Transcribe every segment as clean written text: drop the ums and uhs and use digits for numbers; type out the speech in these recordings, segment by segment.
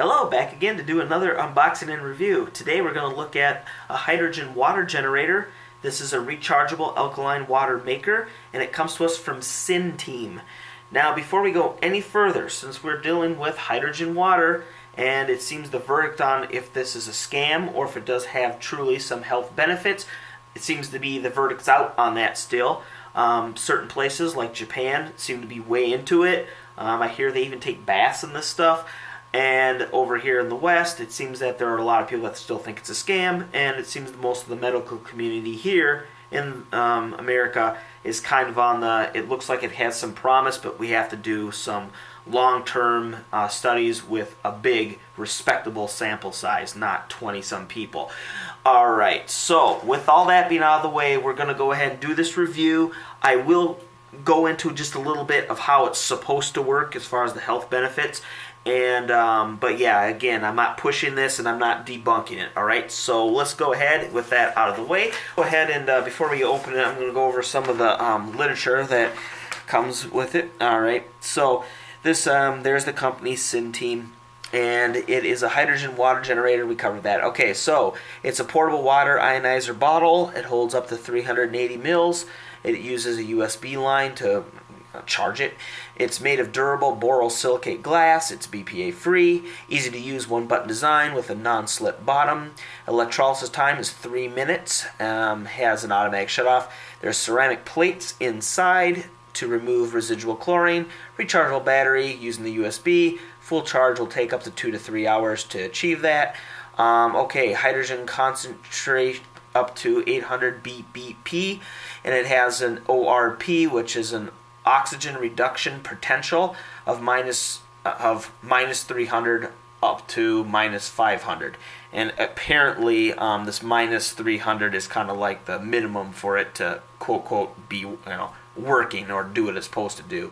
Hello, back again to do another unboxing and review. Today we're going to look at a hydrogen water generator. This is a rechargeable alkaline water maker, and it comes to us from Synteam. Now, before we go any further, since we're dealing with hydrogen water, and it seems the verdict on if this is a scam or if it does have truly some health benefits, it seems to be the verdict's out on that still. Certain places like Japan seem to be way into it. I hear they even take baths in this stuff. And over here in the West, it seems that there are a lot of people that still think it's a scam, and it seems that most of the medical community here in America is kind of on the, it looks like it has some promise, but we have to do some long-term studies with a big, respectable sample size, not 20-some people. Alright, so with all that being out of the way, we're going to go ahead and do this review. I will go into just a little bit of how it's supposed to work as far as the health benefits. And but yeah, again, I'm not pushing this and I'm not debunking it. All right, so let's go ahead with that out of the way. Go ahead and before we open it, I'm going to go over some of the literature that comes with it. All right, so this there's the company Synteam, and it is a hydrogen water generator. We covered that. Okay, so it's a portable water ionizer bottle. It holds up to 380 mils. It uses a USB line to charge it. It's made of durable borosilicate glass. It's BPA free, easy to use, one button design with a non-slip bottom. Electrolysis time is 3 minutes. Has an automatic shutoff. There's ceramic plates inside to remove residual chlorine. Rechargeable battery using the USB. Full charge will take up to 2 to 3 hours to achieve that. Okay, hydrogen concentrate up to 800 BBP, and it has an ORP, which is an oxygen reduction potential of minus 300 up to minus 500, and apparently this minus 300 is kind of like the minimum for it to quote be working or do what it's supposed to do.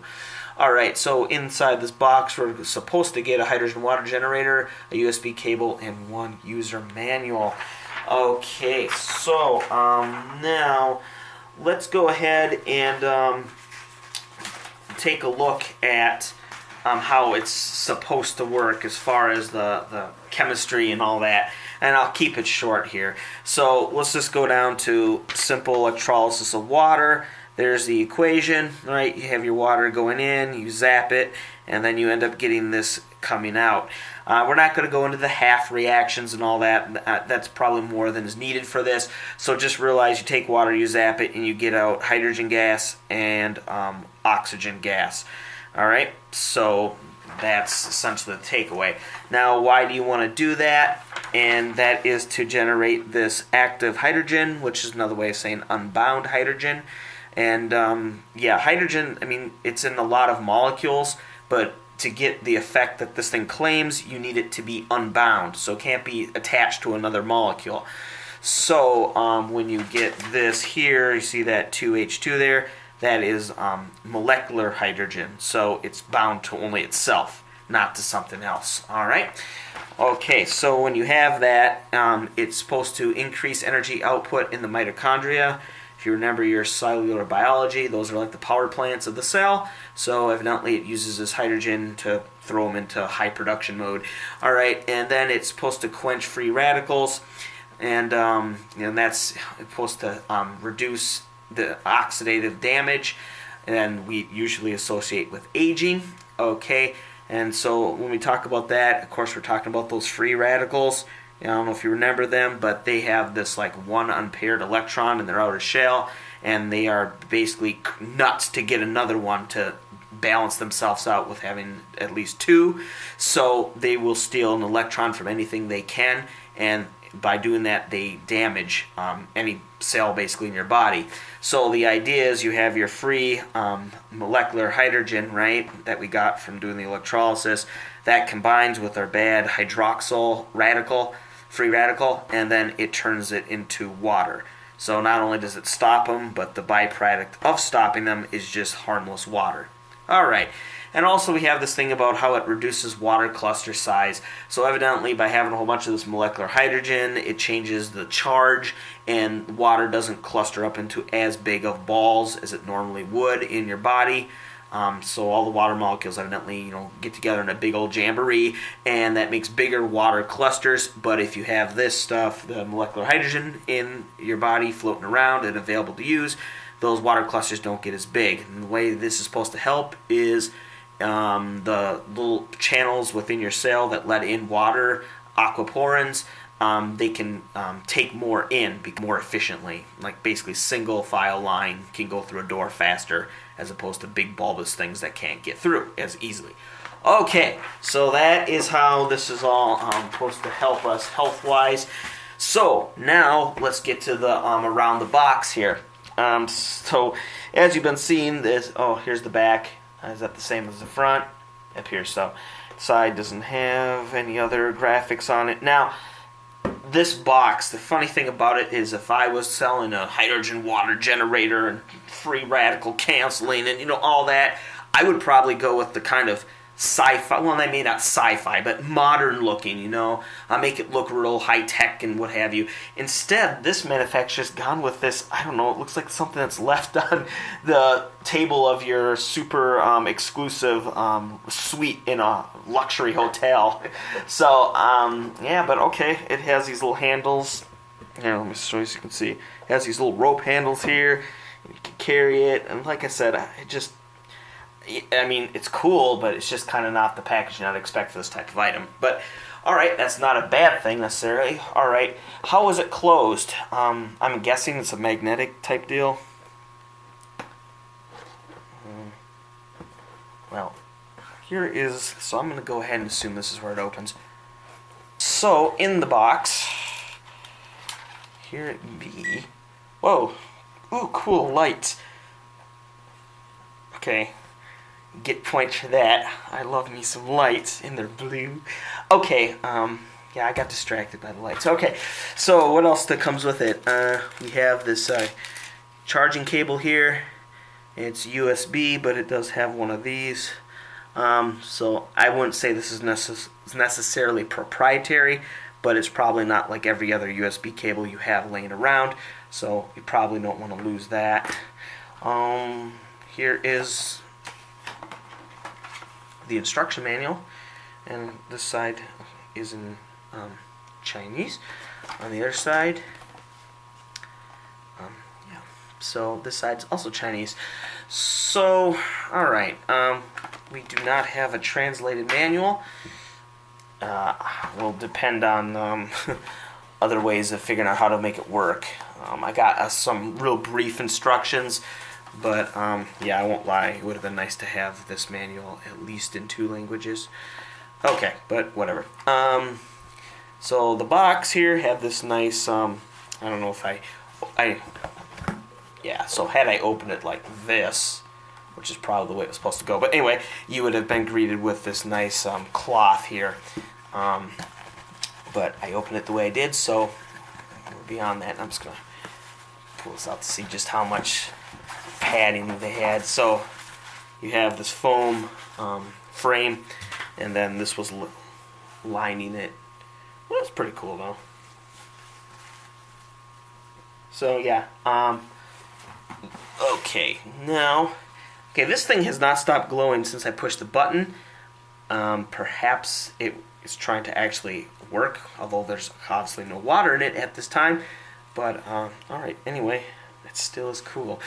Alright, so inside this box we're supposed to get a hydrogen water generator, a USB cable, and one user manual. Okay, so now let's go ahead and take a look at how it's supposed to work as far as the chemistry and all that, and I'll keep it short here. So let's just go down to simple electrolysis of water. There's the equation, right? You have your water going in, you zap it, and then you end up getting this coming out. We're not going to go into the half reactions and all that. That's probably more than is needed for this. So just realize you take water, you zap it, and you get out hydrogen gas and oxygen gas. Alright, so that's essentially the takeaway. Now, why do you want to do that? And that is to generate this active hydrogen, which is another way of saying unbound hydrogen. And yeah, hydrogen, I mean, it's in a lot of molecules, but to get the effect that this thing claims, you need it to be unbound, so it can't be attached to another molecule. So when you get this here, you see that 2H2 there, that is molecular hydrogen, so it's bound to only itself, not to something else. Alright? Okay, so when you have that, it's supposed to increase energy output in the mitochondria. If you remember your cellular biology, those are like the power plants of the cell. So evidently it uses this hydrogen to throw them into high production mode. All right, and then it's supposed to quench free radicals, and that's supposed to reduce the oxidative damage, and we usually associate with aging. Okay, and so when we talk about that, of course, we're talking about those free radicals. I don't know if you remember them, but they have this like one unpaired electron in their outer shell, and they are basically nuts to get another one to balance themselves out with having at least two. So they will steal an electron from anything they can, and by doing that they damage any cell basically in your body. So the idea is you have your free molecular hydrogen, right, that we got from doing the electrolysis, that combines with our bad hydroxyl radical, free radical, and then it turns it into water. So not only does it stop them, but the byproduct of stopping them is just harmless water. Alright, and also we have this thing about how it reduces water cluster size. So evidently by having a whole bunch of this molecular hydrogen, it changes the charge, and water doesn't cluster up into as big of balls as it normally would in your body. So all the water molecules evidently, get together in a big old jamboree, and that makes bigger water clusters. But if you have this stuff, the molecular hydrogen in your body floating around and available to use, those water clusters don't get as big. And the way this is supposed to help is the little channels within your cell that let in water, aquaporins, they can take more in more efficiently. Like basically single file line can go through a door faster as opposed to big bulbous things that can't get through as easily. Okay, so that is how this is all supposed to help us health-wise. So now let's get to the around the box here. So as you've been seeing this, here's the back. Is that the same as the front? Up here, so side doesn't have any other graphics on it. Now, this box, the funny thing about it is if I was selling a hydrogen water generator and free radical canceling and all that, I would probably go with the kind of sci-fi, well, I mean not sci-fi, but modern looking, make it look real high-tech and what have you. Instead, this manufacturer's gone with this, I don't know, it looks like something that's left on the table of your super exclusive suite in a luxury hotel. So, yeah, but okay, it has these little handles. Here, let me show you so you can see. It has these little rope handles here. You can carry it, and like I said, it's cool, but it's just kind of not the packaging I'd expect for this type of item. But, alright, that's not a bad thing necessarily. Alright, how is it closed? I'm guessing it's a magnetic type deal. Well, here is, so I'm going to go ahead and assume this is where it opens. So, in the box, here it be. Whoa, ooh, cool lights. Okay. Get points for that. I love me some lights, and they're blue. Okay, yeah, I got distracted by the lights. Okay, so what else that comes with it? We have this charging cable here. It's USB, but it does have one of these. So I wouldn't say this is necessarily proprietary, but it's probably not like every other USB cable you have laying around, so you probably don't want to lose that. Here is the instruction manual, and this side is in Chinese. On the other side, yeah. So this side's also Chinese. So, all right, we do not have a translated manual. Will depend on other ways of figuring out how to make it work. I got some real brief instructions. But, yeah, I won't lie, it would have been nice to have this manual at least in 2 languages. Okay, but whatever. So the box here had this nice, I don't know if yeah, so had I opened it like this, which is probably the way it was supposed to go. But anyway, you would have been greeted with this nice cloth here. But I opened it the way I did, so beyond that, I'm just going to pull this out to see just how much padding they had. So you have this foam frame, and then this was lining it. Well, that's pretty cool though. So yeah, okay, now, this thing has not stopped glowing since I pushed the button. Perhaps it is trying to actually work, although there's obviously no water in it at this time. But alright, anyway, it still is cool.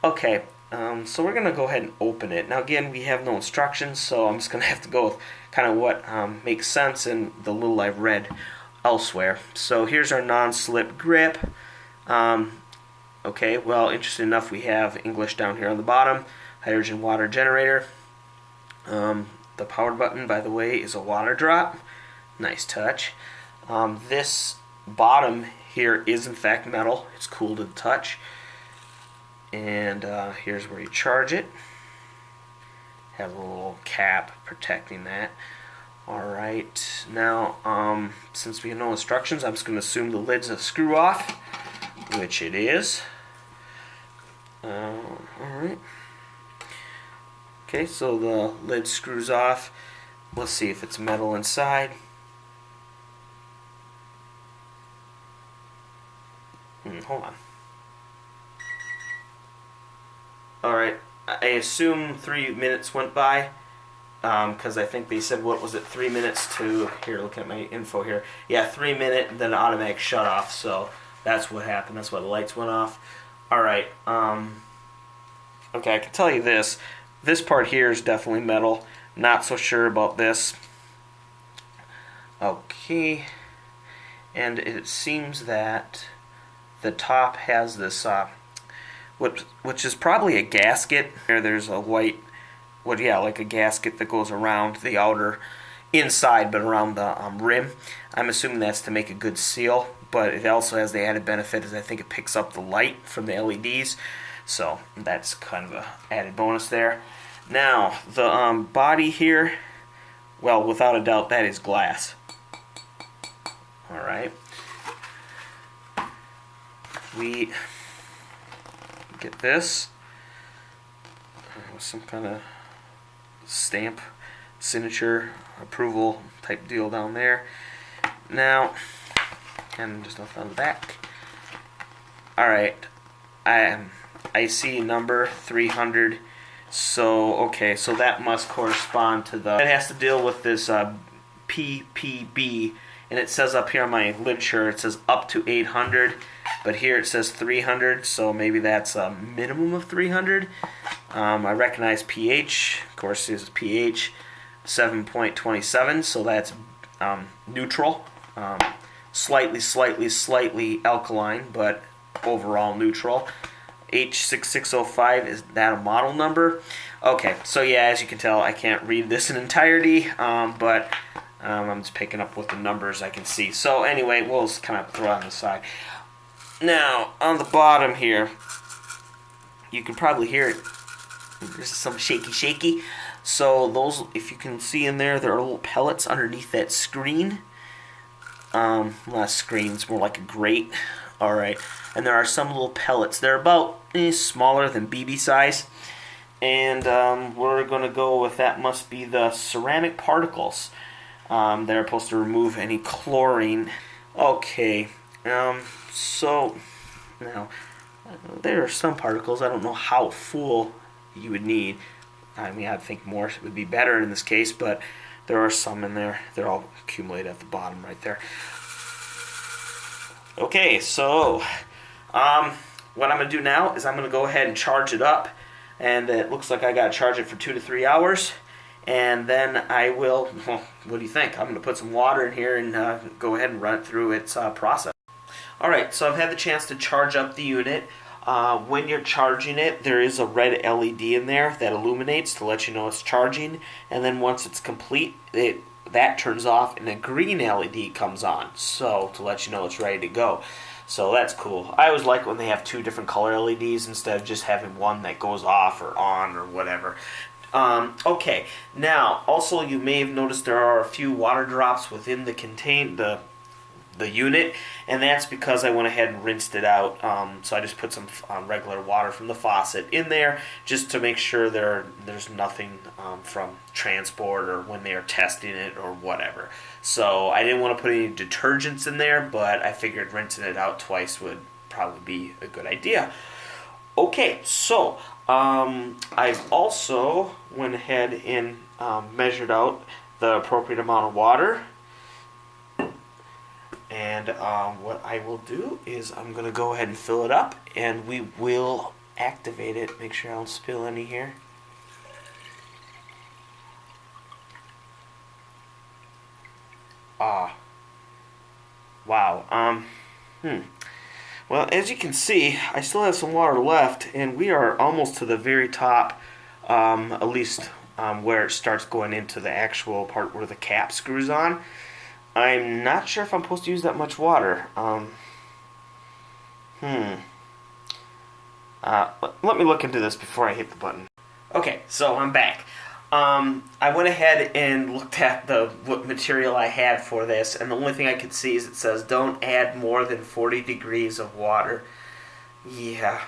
Okay, so we're going to go ahead and open it. Now again, we have no instructions, so I'm just going to have to go with kind of what makes sense in the little I've read elsewhere. So here's our non-slip grip. Okay, well, interesting enough, we have English down here on the bottom. Hydrogen water generator. The power button, by the way, is a water drop. Nice touch. This bottom here is in fact metal. It's cool to the touch. And here's where you charge it. Has a little cap protecting that. Alright, now since we have no instructions, I'm just going to assume the lid's a screw off, which it is. Alright. Okay, so the lid screws off. Let's see if it's metal inside. Hold on. Alright, I assume 3 minutes went by, because I think they said, what was it, 3 minutes to, here, look at my info here. Yeah, 3 minute, then automatic shut off, so that's what happened. That's why the lights went off. Alright, okay, I can tell you this. This part here is definitely metal. Not so sure about this. Okay, and it seems that the top has this, which is probably a gasket. There's a white, like a gasket that goes around the outer inside, but around the rim. I'm assuming that's to make a good seal, but it also has the added benefit is I think it picks up the light from the LEDs, so that's kind of a added bonus there. Now, the body here, well, without a doubt, that is glass. Alright. We get this. Some kind of stamp, signature, approval type deal down there. Now, and just nothing on the back. Alright. I see number 300. So, okay, so that must correspond to the... It has to deal with this PPB. And it says up here on my literature, it says up to 800, but here it says 300, so maybe that's a minimum of 300. I recognize pH, of course this is pH 7.27, so that's neutral. Slightly alkaline, but overall neutral. H6605, is that a model number? Okay, so yeah, as you can tell, I can't read this in entirety, but... I'm just picking up what the numbers I can see. So anyway, we'll just kind of throw it on the side. Now, on the bottom here, you can probably hear it. There's some shaky. So those, if you can see in there, there are little pellets underneath that screen. Not screens, more like a grate. Alright, and there are some little pellets. They're about smaller than BB size. And we're going to go with that must be the ceramic particles. They're supposed to remove any chlorine. Okay, so now there are some particles. I don't know how full you would need. I mean, I think more would be better in this case, but there are some in there. They're all accumulated at the bottom right there. Okay, so what I'm going to do now is I'm going to go ahead and charge it up, and it looks like I got to charge it for 2 to 3 hours. And then I will, well, what do you think? I'm going to put some water in here and go ahead and run it through its process. Alright, so I've had the chance to charge up the unit. When you're charging it, there is a red LED in there that illuminates to let you know it's charging. And then once it's complete, that turns off and a green LED comes on, so to let you know it's ready to go. So that's cool. I always like when they have 2 different color LEDs instead of just having one that goes off or on or whatever. Okay, now also you may have noticed there are a few water drops within the unit, and that's because I went ahead and rinsed it out. So I just put some regular water from the faucet in there just to make sure there's nothing from transport or when they are testing it or whatever. So I didn't want to put any detergents in there, but I figured rinsing it out twice would probably be a good idea. Okay, so I've also went ahead and measured out the appropriate amount of water. And what I will do is I'm going to go ahead and fill it up, and we will activate it. Make sure I don't spill any here. Wow. Well, as you can see, I still have some water left, and we are almost to the very top, at least where it starts going into the actual part where the cap screws on. I'm not sure if I'm supposed to use that much water. Let me look into this before I hit the button. Okay, so I'm back. I went ahead and looked at what material I had for this, and the only thing I could see is it says don't add more than 40 degrees of water. Yeah.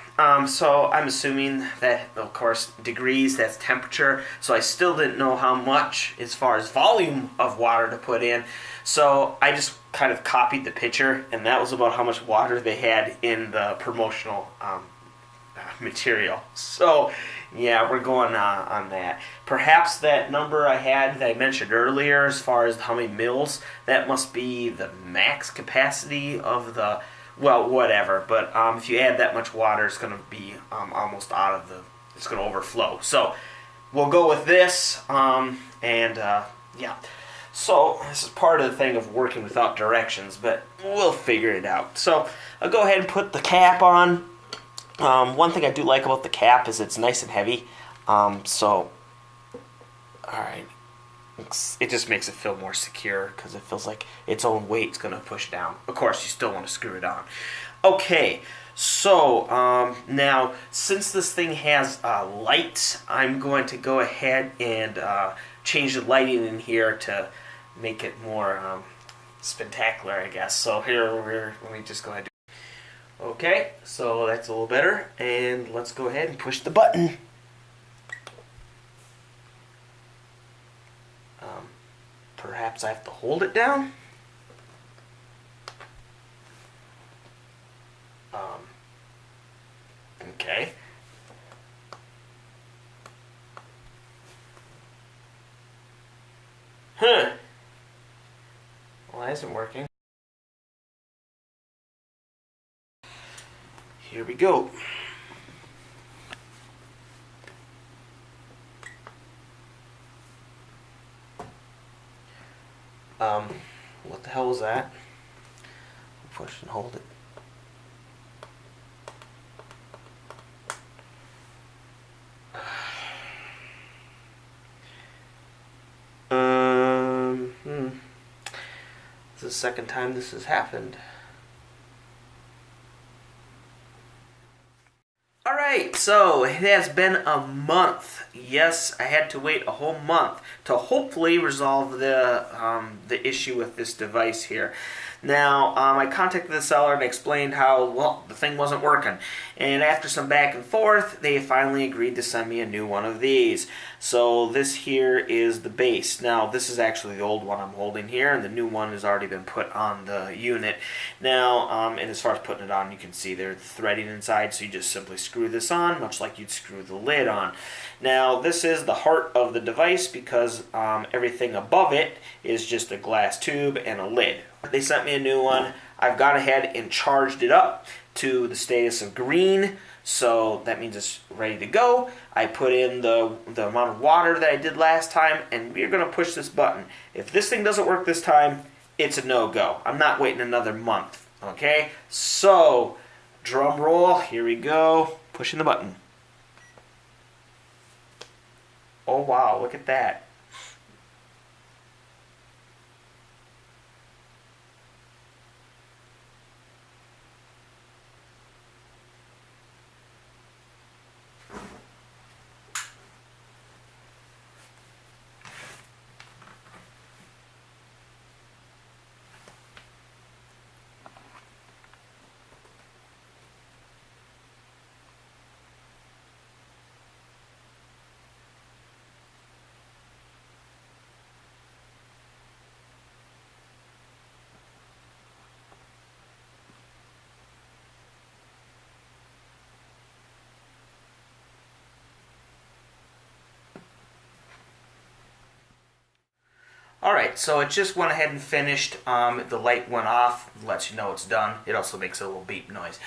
So I'm assuming that, of course, degrees, that's temperature. So I still didn't know how much as far as volume of water to put in. So I just kind of copied the picture, and that was about how much water they had in the promotional material. So Yeah, we're going on that. Perhaps that number I had that I mentioned earlier, as far as how many mils, that must be the max capacity of the, well, whatever. But if you add that much water, it's going to be almost out of the, it's going to overflow. So we'll go with this, yeah. So this is part of the thing of working without directions, but we'll figure it out. So I'll go ahead and put the cap on. One thing I do like about the cap is it's nice and heavy. Alright, it just makes it feel more secure because it feels like its own weight's going to push down. Of course, you still want to screw it on. Okay, so now since this thing has lights, I'm going to go ahead and change the lighting in here to make it more spectacular, I guess. So here, let me just go ahead. Okay, so that's a little better, and let's go ahead and push the button. Perhaps I have to hold it down. Okay. Huh. Well, that isn't working. Here we go. What the hell was that? Push and hold it. This is the second time this has happened. Alright, so it has been a month. Yes, I had to wait a whole month to hopefully resolve the issue with this device here. Now, I contacted the seller and explained how, well, the thing wasn't working. And after some back and forth, they finally agreed to send me a new one of these. So this here is the base. Now, this is actually the old one I'm holding here, and the new one has already been put on the unit. Now, and as far as putting it on, you can see there's threading inside, so you just simply screw this on, much like you'd screw the lid on. Now, this is the heart of the device because everything above it is just a glass tube and a lid. They sent me a new one. I've gone ahead and charged it up to the status of green, so that means it's ready to go. I put in the amount of water that I did last time, and we're going to push this button. If this thing doesn't work this time, it's a no-go. I'm not waiting another month, okay? So, drum roll, here we go. Pushing the button. Oh wow, look at that. Alright, so it just went ahead and finished. The light went off, lets you know it's done. It also makes a little beep noise.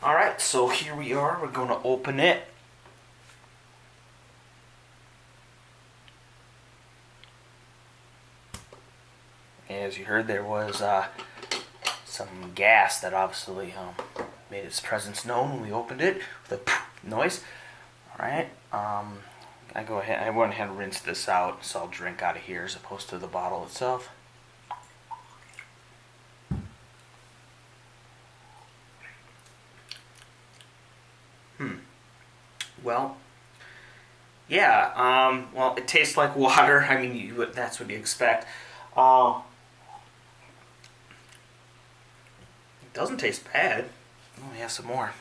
Alright, so here we are. We're going to open it. As you heard, there was some gas that obviously made its presence known when we opened it with a noise. Alright, I went ahead and rinsed this out, so I'll drink out of here as opposed to the bottle itself. Well, yeah, well, it tastes like water. I mean, that's what you expect. It doesn't taste bad. Oh, yeah, some more.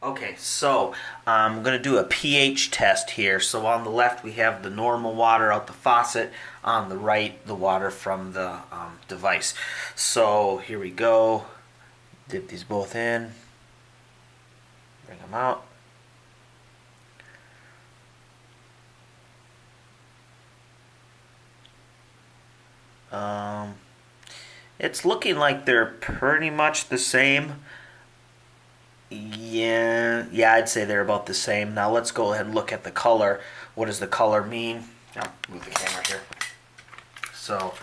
Okay, so I'm going to do a pH test here. So on the left we have the normal water out the faucet. On the right, the water from the device. So here we go. Dip these both in. Bring them out. It's looking like they're pretty much the same. Yeah, I'd say they're about the same. Now let's go ahead and look at the color. What does the color mean? I'll move the camera here. So,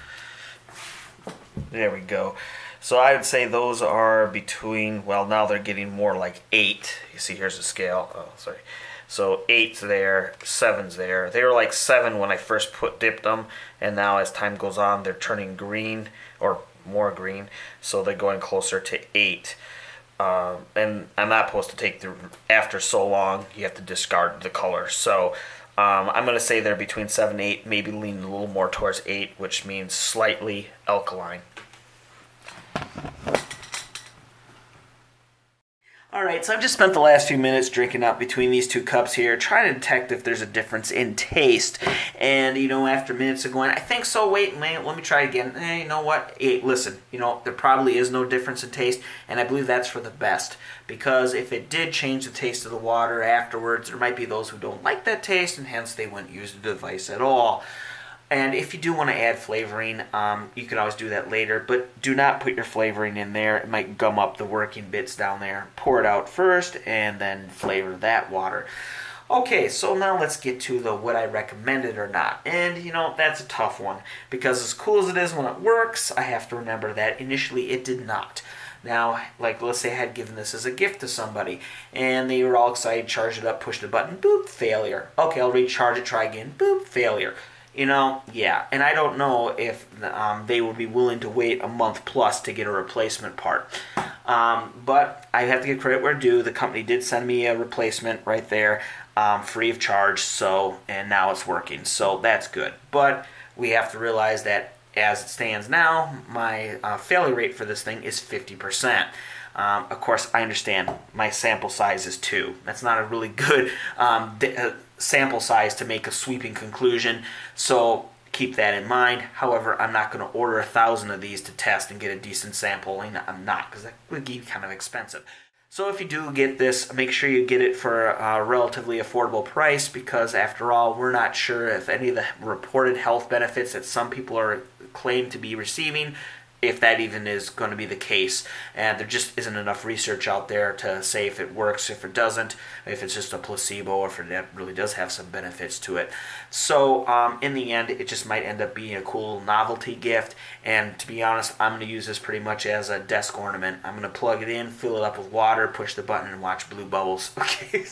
there we go. So I would say those are between, well, now they're getting more like 8. You see, here's the scale. Oh, sorry. So 8's there, 7's there. They were like 7 when I first dipped them, and now as time goes on, they're turning green or more green. So they're going closer to 8. And I'm not supposed to take after so long, you have to discard the color. So I'm going to say they're between 7 and 8, maybe leaning a little more towards 8, which means slightly alkaline. Alright, so I've just spent the last few minutes drinking up between these two cups here, trying to detect if there's a difference in taste. And, after minutes of going, I think so, wait, let me try again. You know what? Hey, listen, there probably is no difference in taste, and I believe that's for the best. Because if it did change the taste of the water afterwards, there might be those who don't like that taste, and hence they wouldn't use the device at all. And if you do want to add flavoring, you can always do that later, but do not put your flavoring in there. It might gum up the working bits down there. Pour it out first and then flavor that water. Okay, so now let's get to the would I recommend it or not. And, that's a tough one because as cool as it is when it works, I have to remember that initially it did not. Now, like let's say I had given this as a gift to somebody and they were all excited, charged it up, pushed the button, boop, failure. Okay, I'll recharge it, try again, boop, failure. Yeah, and I don't know if they would be willing to wait a month plus to get a replacement part. But I have to give credit where due. The company did send me a replacement right there, free of charge, and now it's working, so that's good. But we have to realize that as it stands now, my failure rate for this thing is 50%. Of course, I understand my sample size is 2. That's not a really good sample size to make a sweeping conclusion, so keep that in mind. However, I'm not going to order 1,000 of these to test and get a decent sample. I'm not, because that would be kind of expensive. So if you do get this, make sure you get it for a relatively affordable price, because after all, we're not sure if any of the reported health benefits that some people are claimed to be receiving, if that even is going to be the case. And there just isn't enough research out there to say if it works, if it doesn't, if it's just a placebo, or if it really does have some benefits to it. So in the end, it just might end up being a cool novelty gift. And to be honest, I'm going to use this pretty much as a desk ornament. I'm going to plug it in, fill it up with water, push the button, and watch blue bubbles. Okay.